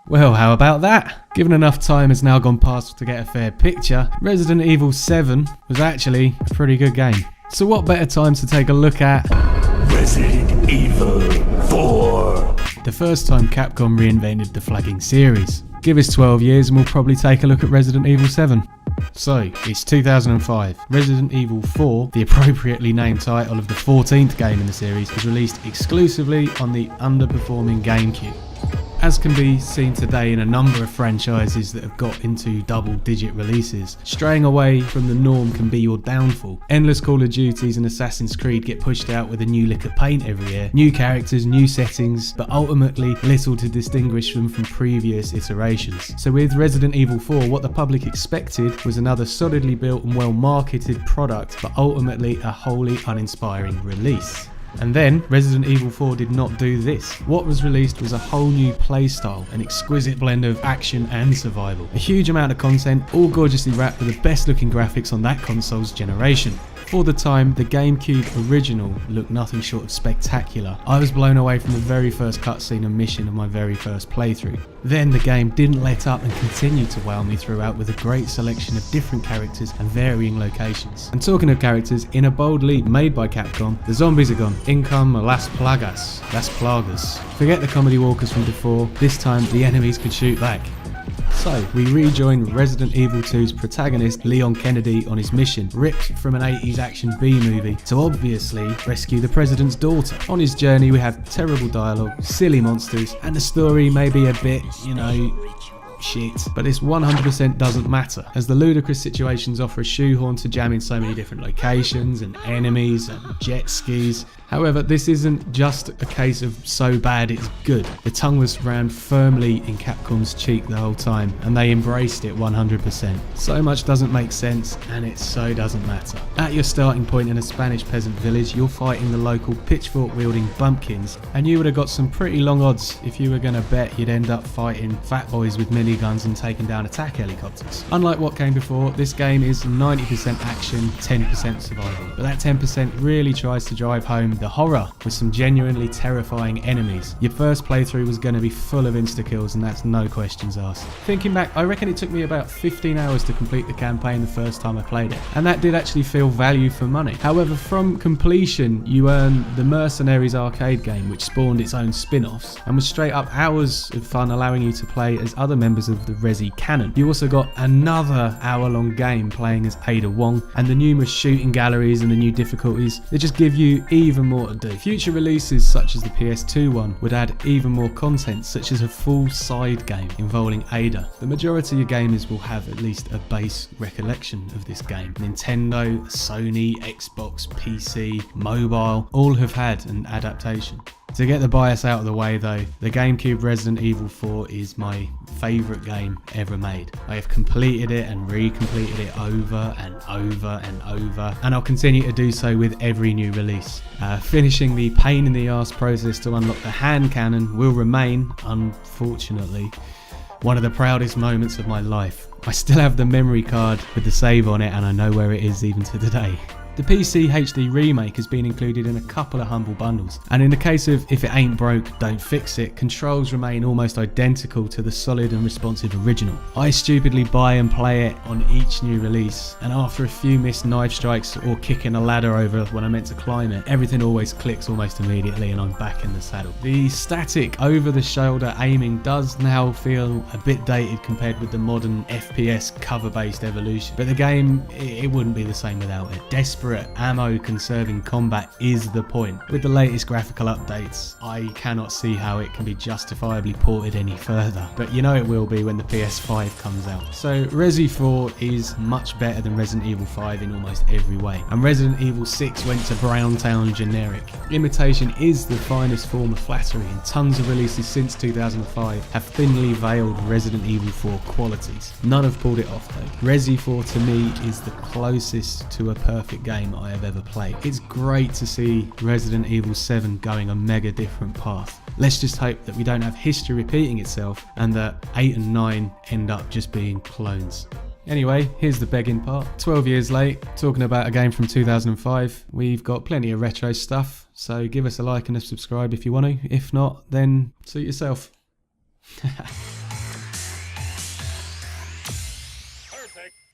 Well, how about that? Given enough time has now gone past to get a fair picture, Resident Evil 7 was actually a pretty good game. So what better time to take a look at Resident Evil 4. The first time Capcom reinvented the flagging series. Give us 12 years and we'll probably take a look at Resident Evil 7. So, it's 2005. Resident Evil 4, the appropriately named title of the 14th game in the series, was released exclusively on the underperforming GameCube. As can be seen today in a number of franchises that have got into double-digit releases, straying away from the norm can be your downfall. Endless Call of Duties and Assassin's Creed get pushed out with a new lick of paint every year, new characters, new settings, but ultimately little to distinguish them from previous iterations. So with Resident Evil 4, what the public expected was another solidly built and well-marketed product, but ultimately a wholly uninspiring release. And then, Resident Evil 4 did not do this. What was released was a whole new playstyle, an exquisite blend of action and survival. A huge amount of content, all gorgeously wrapped with the best looking graphics on that console's generation. For the time, the GameCube original looked nothing short of spectacular. I was blown away from the very first cutscene and mission of my very first playthrough. Then the game didn't let up and continued to wow me throughout with a great selection of different characters and varying locations. And talking of characters, in a bold leap made by Capcom, the zombies are gone. In come Las Plagas. Forget the comedy walkers from before, this time the enemies could shoot back. So, we rejoin Resident Evil 2's protagonist Leon Kennedy on his mission, ripped from an 80s action B-movie, to obviously rescue the president's daughter. On his journey we have terrible dialogue, silly monsters, and the story may be a bit, shit. But this 100% doesn't matter, as the ludicrous situations offer a shoehorn to jam in so many different locations and enemies and jet skis. However, this isn't just a case of so bad it's good. The tongue was rammed firmly in Capcom's cheek the whole time, and they embraced it 100%. So much doesn't make sense, and it so doesn't matter. At your starting point in a Spanish peasant village, you're fighting the local pitchfork-wielding bumpkins, and you would have got some pretty long odds if you were going to bet you'd end up fighting fat boys with miniguns and taking down attack helicopters. Unlike what came before, this game is 90% action, 10% survival. But that 10% really tries to drive home the horror with some genuinely terrifying enemies. Your first playthrough was going to be full of insta-kills, and that's no questions asked. Thinking back, I reckon it took me about 15 hours to complete the campaign the first time I played it, and that did actually feel value for money. However, from completion, you earn the Mercenaries arcade game, which spawned its own spin-offs, and was straight up hours of fun, allowing you to play as other members of the Resi canon. You also got another hour-long game playing as Ada Wong, and the numerous shooting galleries and the new difficulties, they just give you even more to do. Future releases such as the PS2 one would add even more content, such as a full side game involving Ada. The majority of gamers will have at least a base recollection of this game. Nintendo, Sony, Xbox, PC, mobile, all have had an adaptation. To get the bias out of the way though, the GameCube Resident Evil 4 is my favourite game ever made. I have completed it and recompleted it over and over and over, and I'll continue to do so with every new release. Finishing the pain in the arse process to unlock the hand cannon will remain, unfortunately, one of the proudest moments of my life. I still have the memory card with the save on it, and I know where it is even to today. The PC HD remake has been included in a couple of humble bundles, and in the case of if it ain't broke, don't fix it, controls remain almost identical to the solid and responsive original. I stupidly buy and play it on each new release, and after a few missed knife strikes or kicking a ladder over when I meant to climb it, everything always clicks almost immediately and I'm back in the saddle. The static over-the-shoulder aiming does now feel a bit dated compared with the modern FPS cover-based evolution, but the game, it wouldn't be the same without it. Desperate ammo conserving combat is the point. With the latest graphical updates, I cannot see how it can be justifiably ported any further, but you know it will be when the PS5 comes out. So Resi 4 is much better than Resident Evil 5 in almost every way, and Resident Evil 6 went to Browntown generic. Imitation is the finest form of flattery, and tons of releases since 2005 have thinly veiled Resident Evil 4 qualities. None have pulled it off though. Resi 4 to me is the closest to a perfect game I have ever played. It's great to see Resident Evil 7 going a mega different path. Let's just hope that we don't have history repeating itself and that 8 and 9 end up just being clones. Anyway, here's the begging part. 12 years late, talking about a game from 2005. We've got plenty of retro stuff, so give us a like and a subscribe if you want to. If not, then suit yourself. protect